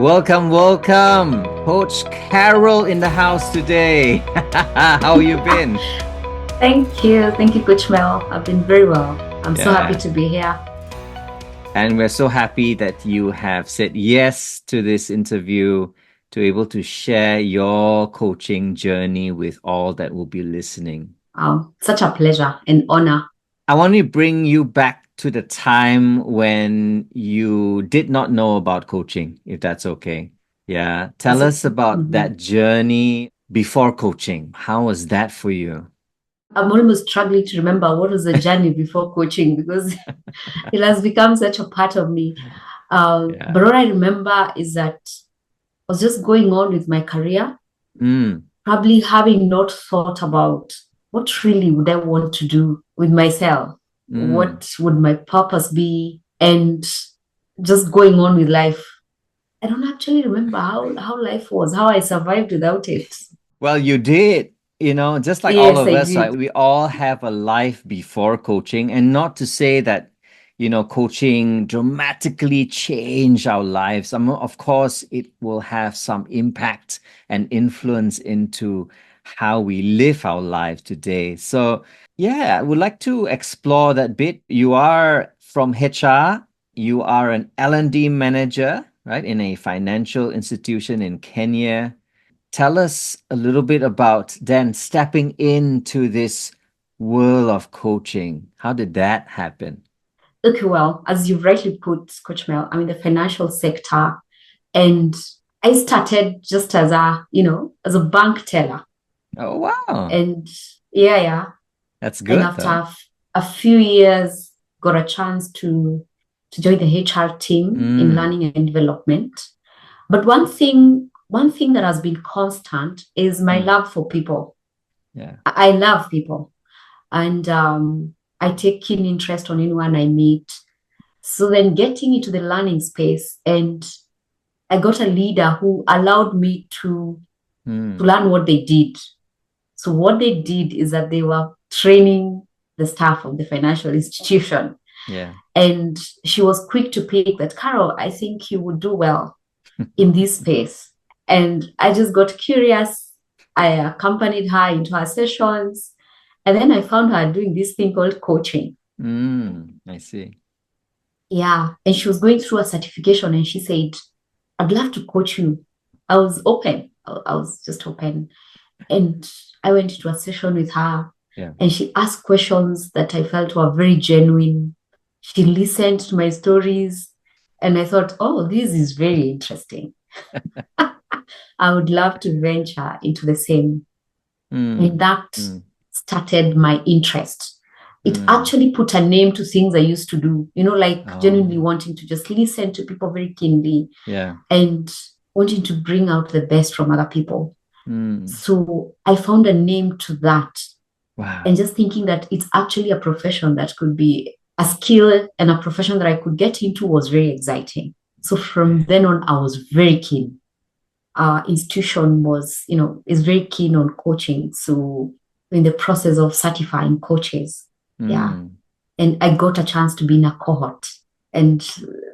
Welcome, welcome. Coach Carol in the house today. How you been? Thank you. Thank you, Coach Mel. I've been very well. I'm so happy Yeah. to be here. And we're so happy that you have said yes to this interview to able to share your coaching journey with all that will be listening. Such a pleasure and honor. I want to bring you back to the time when you did not know about coaching, if that's okay. Yeah. Tell us about Mhm. that journey before coaching. How was that for you? I'm almost struggling to remember what was the journey before coaching because it has become such a part of me. Yeah. But what I remember is that I was just going on with my career, Mm, probably having not thought about what really would I want to do with myself? mm. What would my purpose be? And just going on with life. I don't actually remember how life was, how I survived without it. Well, you did, just like all Yes, of I us, right? did. We all have a life before coaching, and not to say that, coaching dramatically changed our lives. Of course, it will have some impact and influence into how we live our lives today. So, yeah, I would like to explore that bit. You are from HR, you are an L&D manager, right, in a financial institution in Kenya. Tell us a little bit about then stepping into this world of coaching. How did that happen? Okay, well, as you've rightly put, Coach Mel, I'm in the financial sector and I started just as a bank teller. Oh, wow. And yeah. That's And good, after though. a few years, got a chance to join the HR team in Mm, learning and development. But one thing that has been constant is my mm, love for people. yeah. I love people. And I take keen interest on anyone I meet. So then getting into the learning space, and I got a leader who allowed me to Mm, learn what they did. So what they did is that they were training the staff of the financial institution. yeah. And she was quick to pick that, Carol, I think you would do well in this space. And I just got curious. I accompanied her into her sessions. And then I found her doing this thing called coaching. I see. Yeah. And she was going through a certification and she said, I'd love to coach you. I was open. I was just open. And I went into a session with her Yeah. and she asked questions that I felt were very genuine. She listened to my stories and I thought, oh, this is very interesting. I would love to venture into the same. And Mm, that mm, started my interest. It mm. actually put a name to things I used to do, like genuinely Oh, wanting to just listen to people very keenly yeah. and wanting to bring out the best from other people. Mm. So I found a name to that and Wow. just thinking that it's actually a profession that could be a skill and a profession that I could get into was very exciting. So from Yeah. then on, I was very keen. Our institution is very keen on coaching. So in the process of certifying coaches, yeah. Mm. And I got a chance to be in a cohort. And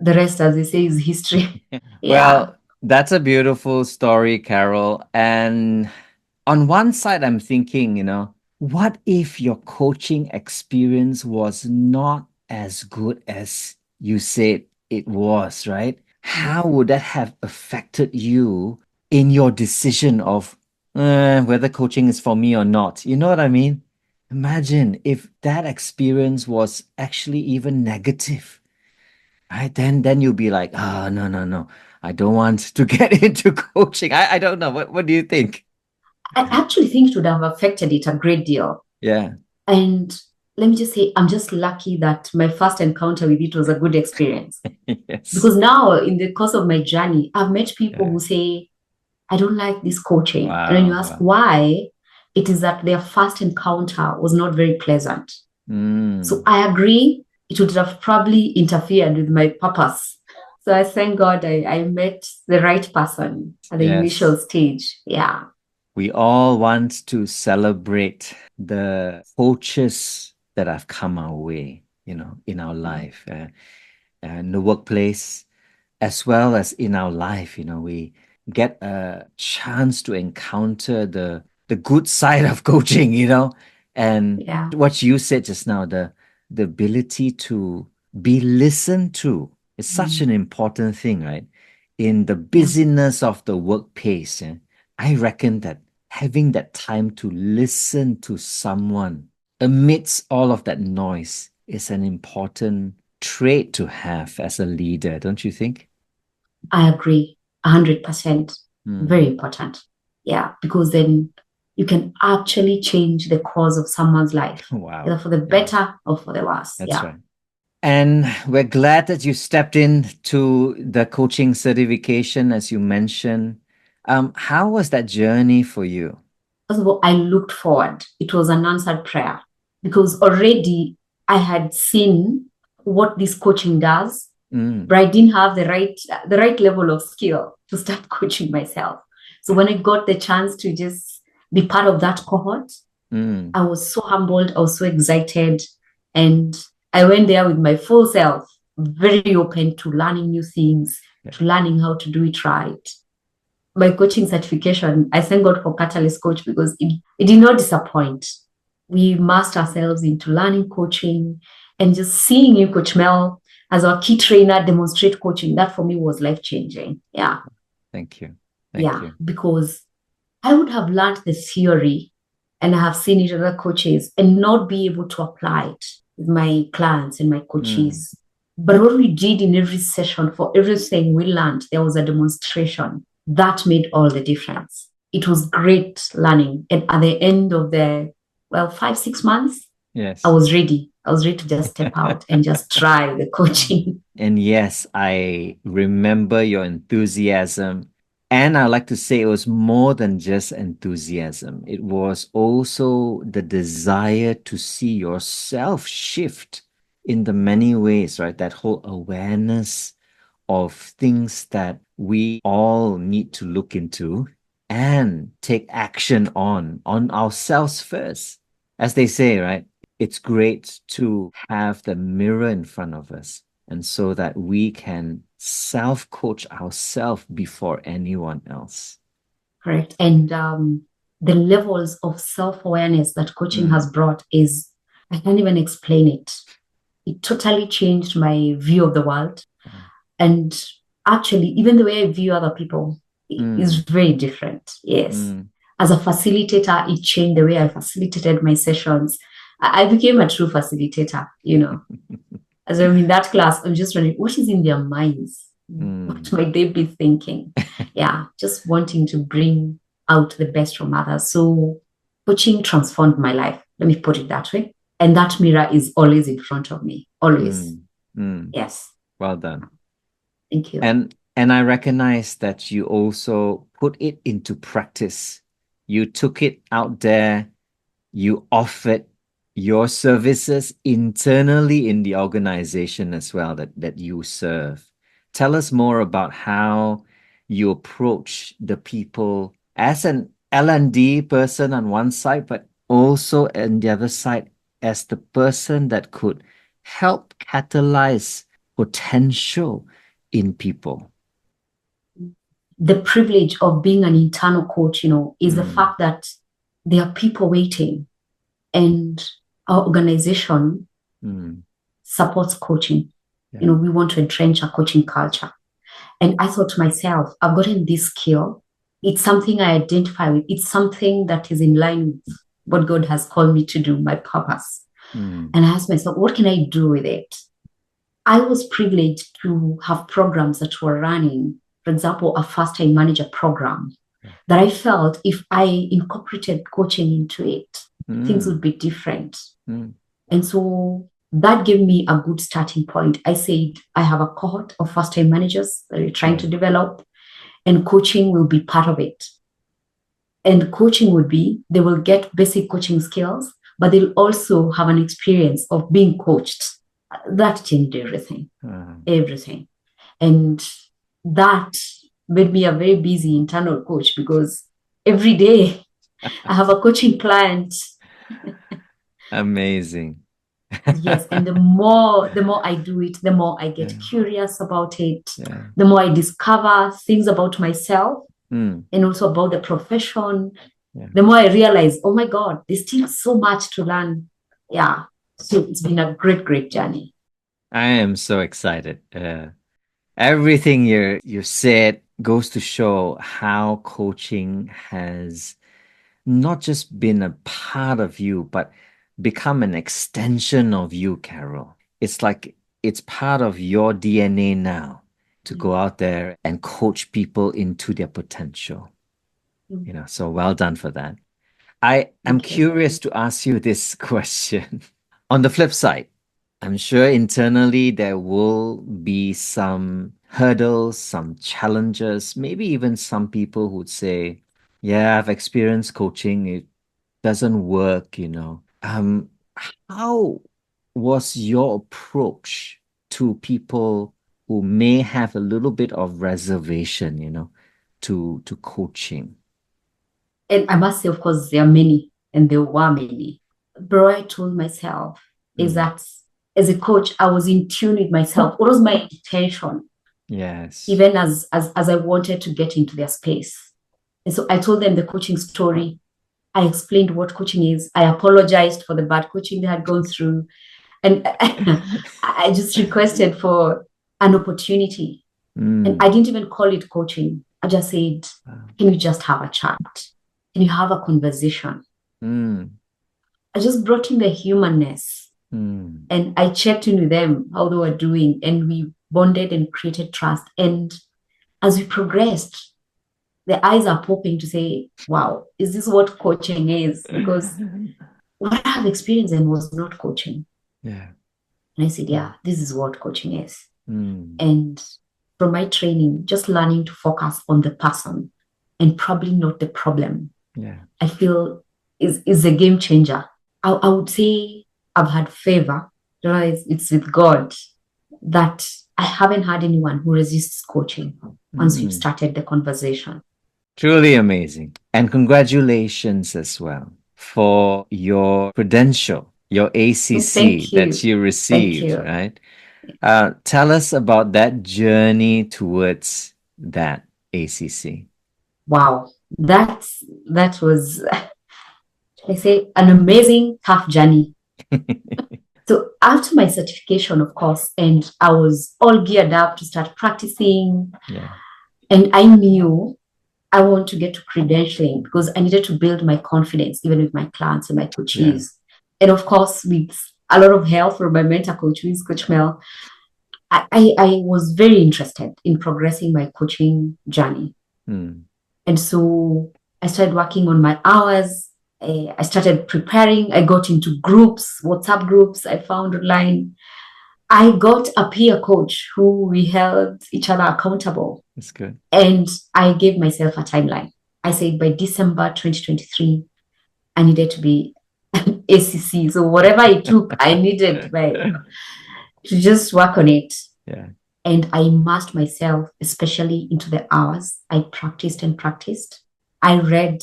the rest, as they say, is history. Yeah. Well, that's a beautiful story, Carol. And on one side, I'm thinking, what if your coaching experience was not as good as you said it was, right? How would that have affected you in your decision of whether coaching is for me or not? You know what I mean? Imagine if that experience was actually even negative, right? Then you'll be like, oh, no, no, no. I don't want to get into coaching. I don't know. What do you think? I actually think it would have affected it a great deal. Yeah. And let me just say, I'm just lucky that my first encounter with it was a good experience. Yes. Because now, in the course of my journey, I've met people Yeah. who say, I don't like this coaching. And when you Wow. ask Wow. why, it is that their first encounter was not very pleasant. So Mm. I agree, it would have probably interfered with my purpose. So I thank God I met the right person at the initial Yes. stage. Yeah. We all want to celebrate the coaches that have come our way, in our life, in the workplace. as well as in our life, we get a chance to encounter the good side of coaching, and Yeah. what you said just now, the ability to be listened to is such an Mm. important thing, right? In the Yeah. busyness of the work pace, I reckon that having that time to listen to someone amidst all of that noise is an important trait to have as a leader, don't you think? I agree 100%. Very Mm. important. Yeah, because then you can actually change the course of someone's life, Wow. either for the Yeah, better or for the worse. that's Yeah. right. And we're glad that you stepped in to the coaching certification, as you mentioned. How was that journey for you? First of all, I looked forward. It was an answered prayer because already I had seen what this coaching does, Mm, but I didn't have the right level of skill to start coaching myself. So when I got the chance to just be part of that cohort, mm, I was so humbled. I was so excited. And I went there with my full self, very open to learning new things, yeah. to learning how to do it right. My coaching certification, I thank God for Catalyst Coach because it did not disappoint. We immersed ourselves into learning coaching and just seeing you, Coach Mel, as our key trainer demonstrate coaching. That for me was life changing. Yeah. Thank you. Thank Yeah. you. Because I would have learned the theory and I have seen it in other coaches and not be able to apply it with my clients and my Mm, coaches. But what we did in every session, for everything we learned, there was a demonstration that made all the difference. It was great learning. And at the end of the, 5, 6 months, I yes. was ready. I was ready to just step out and just try the coaching. And yes, I remember your enthusiasm. And I like to say it was more than just enthusiasm, it was also the desire to see yourself shift in the many ways, right? That whole awareness of things that we all need to look into and take action on ourselves first. As they say, right? It's great to have the mirror in front of us and so that we can self coach ourselves before anyone else. Correct. And the levels of self awareness that coaching has Mm, brought is, I can't even explain it. It totally changed my view of the world. And actually, even the way I view other people is mm, very different. Yes. mm. As a facilitator, it changed the way I facilitated my sessions. I became a true facilitator. As I'm in that class, I'm just wondering what is in their minds? What Mm. might they be thinking? Yeah, just wanting to bring out the best from others. So coaching transformed my life. Let me put it that way. And that mirror is always in front of me. Always. Mm, mm. Yes. Well done. Thank you. And I recognize that you also put it into practice. You took it out there, you offered your services internally in the organization as well that you serve. Tell us more about how you approach the people as an L&D person on one side, but also on the other side as the person that could help catalyze potential in people. The privilege of being an internal coach, is the Mm, fact that there are people waiting and our organization mm, supports coaching. yeah. We want to entrench a coaching culture. And I thought to myself, I've gotten this skill. It's something I identify with. It's something that is in line with what God has called me to do, my purpose. Mm, And I asked myself, what can I do with it? I was privileged to have programs that were running, for example, a first time manager program yeah. that I felt if I incorporated coaching into it, things would Mm, be different. mm, And so that gave me a good starting point. I said, I have a cohort of first time managers that we're trying yeah. to develop, and coaching will be part of it. And coaching would be, they will get basic coaching skills, but they'll also have an experience of being coached. That changed everything, Uh, everything. And that made me a very busy internal coach because every day I have a coaching client. amazing. Yes, and the more I do it, the more I get Yeah, curious about it, yeah. the more I discover things about myself Mm, and also about the profession, yeah. the more I realize, oh my God, there's still so much to learn. Yeah. So it's been a great, great journey. I am so excited. Everything you said goes to show how coaching has not just been a part of you, but become an extension of you, Carol. It's like it's part of your DNA now to go out there and coach people into their potential. Mm. So well done for that. I am Thank you. curious to ask you this question. On the flip side, I'm sure internally there will be some hurdles, some challenges, maybe even some people who'd say, yeah, I've experienced coaching, it doesn't work. How was your approach to people who may have a little bit of reservation, to coaching? And I must say, of course, there are many, and there were many. But what I told myself is Mm. that as a coach, I was in tune with myself. What was my intention, Yes. even as I wanted to get into their space? And so I told them the coaching story. I explained what coaching is. I apologized for the bad coaching they had gone through. And I just requested for an opportunity. And I Mm. didn't even call it coaching. I just said, Wow. can you just have a chat? Can you have a conversation? Mm. I just brought in the humanness Mm. and I checked in with them, how they were doing, and we bonded and created trust. And as we progressed, the eyes are popping to say, wow, is this what coaching is? Because what I have experienced then was not coaching. Yeah. And I said, yeah, this is what coaching is. Mm. And from my training, just learning to focus on the person and probably not the problem, Yeah. I feel is a game changer. I would say I've had favor. It's with God that I haven't had anyone who resists coaching once we've Mm. started the conversation. Truly amazing. And congratulations as well for your credential, your ACC Thank that you. you Thank received, you. right? Tell us about that journey towards that ACC. Wow. That was, I say, an amazing, tough journey. So after my certification, of course, and I was all geared up to start practicing, Yeah. and I knew I want to get to credentialing because I needed to build my confidence, even with my clients and my Yeah. coaches. And of course, with a lot of help from my mentor coach, who is Coach Mel, I was very interested in progressing my coaching journey. Mm. And so I started working on my hours. I started preparing. I got into groups, WhatsApp groups I found online. I got a peer coach who we held each other accountable. That's good. And I gave myself a timeline. I said by December 2023, I needed to be ACC. So whatever it took, I needed to just work on it. Yeah. And I immersed myself, especially into the hours. I practiced and practiced. I read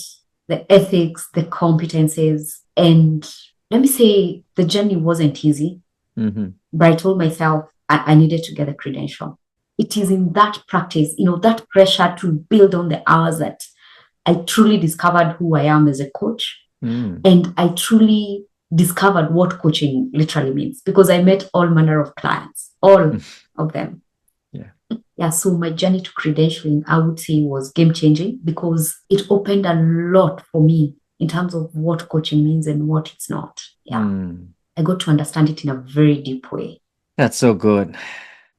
the ethics, the competences, and let me say the journey wasn't easy, Mm-hmm. but I told myself I needed to get a credential. It is in that practice, that pressure to build on the hours that I truly discovered who I am as a coach. Mm. And I truly discovered what coaching literally means because I met all manner of clients, all of them. Yeah. Yeah, so my journey to credentialing, I would say, was game changing because it opened a lot for me in terms of what coaching means and what it's not. Yeah, Mm. I got to understand it in a very deep way. That's so good.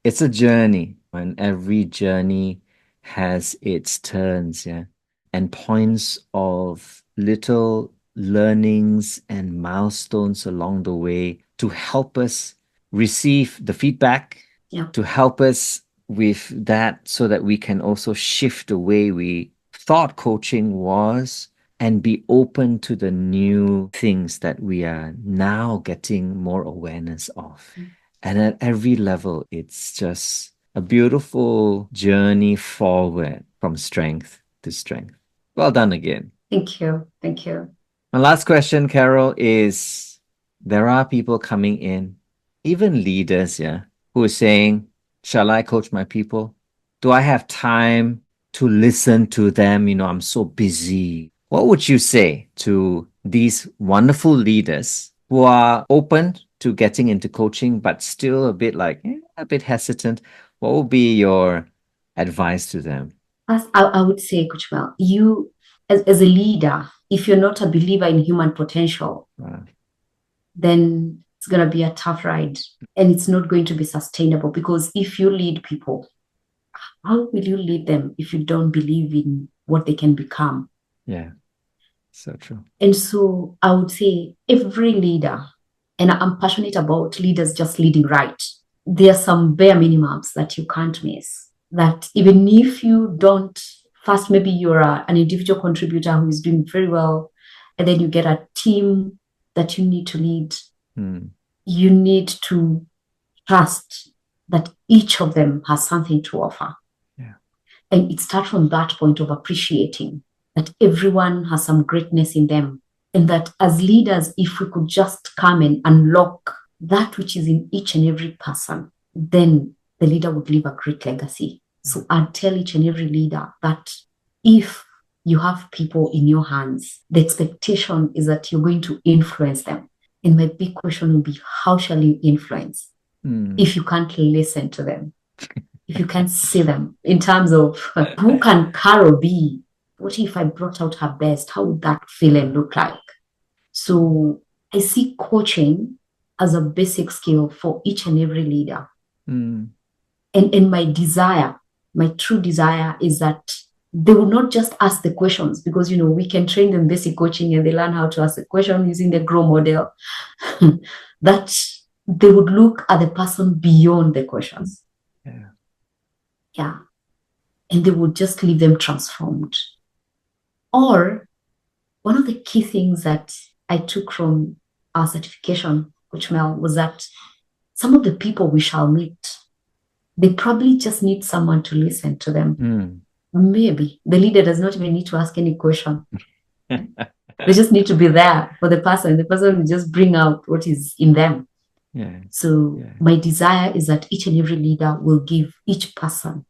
It's a journey, and every journey has its turns, yeah, and points of little learnings and milestones along the way to help us receive the feedback, Yeah. to help us with that so that we can also shift the way we thought coaching was and be open to the new things that we are now getting more awareness of. And at every level, it's just a beautiful journey forward from strength to strength. Well done again. Thank you. Thank you. My last question, Carol, is there are people coming in, even leaders, yeah, who are saying, shall I coach my people? Do I have time to listen to them? I'm so busy. What would you say to these wonderful leaders who are open to getting into coaching, but still a bit like, a bit hesitant? What would be your advice to them? As I would say, Coach Mel, you as a leader, if you're not a believer in human potential, then it's going to be a tough ride and it's not going to be sustainable, because if you lead people, how will you lead them if you don't believe in what they can become? Yeah, so true. And so I would say every leader, and I'm passionate about leaders just leading right. There are some bare minimums that you can't miss. That even if you don't, first, maybe you're an individual contributor who is doing very well, and then you get a team that you need to lead. You need to trust that each of them has something to offer. Yeah. And it starts from that point of appreciating that everyone has some greatness in them. And that as leaders, if we could just come and unlock that which is in each and every person, then the leader would leave a great legacy. So I'd tell each and every leader that if you have people in your hands, the expectation is that you're going to influence them. And my big question would be, how shall you influence if you can't listen to them? If you can't see them in terms of who can Carol be? What if I brought out her best? How would that feel and look like? So I see coaching as a basic skill for each and every leader. And my desire, my true desire, is that they will not just ask the questions, because we can train them basic coaching and they learn how to ask the question using the GROW model. That they would look at the person beyond the questions. Yeah. And they would just leave them transformed. Or one of the key things that I took from our certification, Coach Mel, was that some of the people we shall meet, they probably just need someone to listen to them. Maybe the leader does not even need to ask any question. They just need to be there for the person. The person will just bring out what is in them. So my desire is that each and every leader will give each person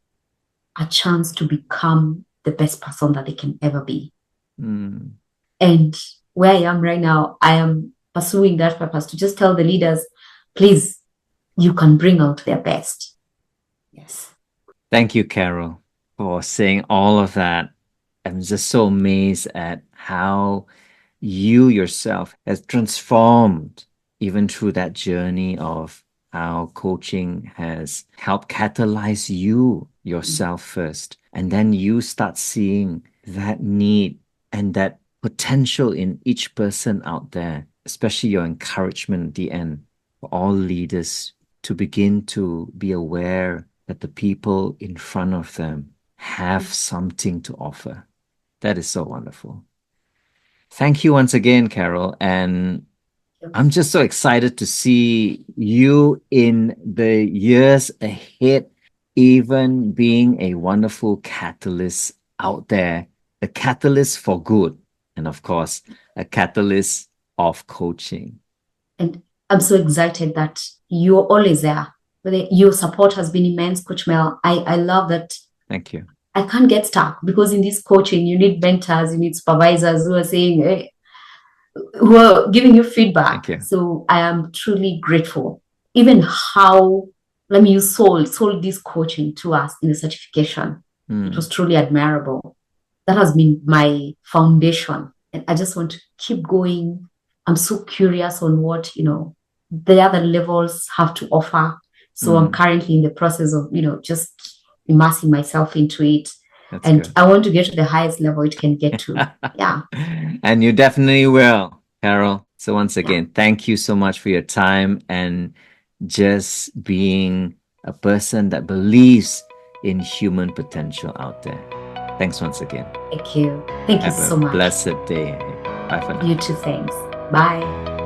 a chance to become the best person that they can ever be. And where I am right now, I am pursuing that purpose to just tell the leaders, please, you can bring out their best. Yes. Thank you, Carol, for saying all of that. I'm just so amazed at how you yourself has transformed even through that journey of how coaching has helped catalyze you yourself first. And then you start seeing that need and that potential in each person out there, especially your encouragement at the end for all leaders to begin to be aware that the people in front of them have something to offer. That is so wonderful. Thank you once again, Carol. And I'm just so excited to see you in the years ahead, even being a wonderful catalyst out there, a catalyst for good, and of course, a catalyst of coaching. And I'm so excited that you're always there. Your support has been immense, Coach Mel. I love that. Thank you. I can't get stuck, because in this coaching, you need mentors, you need supervisors who are saying, hey, who are giving you feedback. Thank you. So I am truly grateful. Even how, let me use sold this coaching to us in the certification. It was truly admirable. That has been my foundation. And I just want to keep going. I'm so curious on what, the other levels have to offer. So I'm currently in the process of, just immersing myself into it. That's and good. I want to get to the highest level it can get to. Yeah. And you definitely will, Carol. So once again, thank you so much for your time and just being a person that believes in human potential out there. Thanks once again. Thank you. Thank you so much. Blessed day. Bye for now. You too. Thanks. Bye.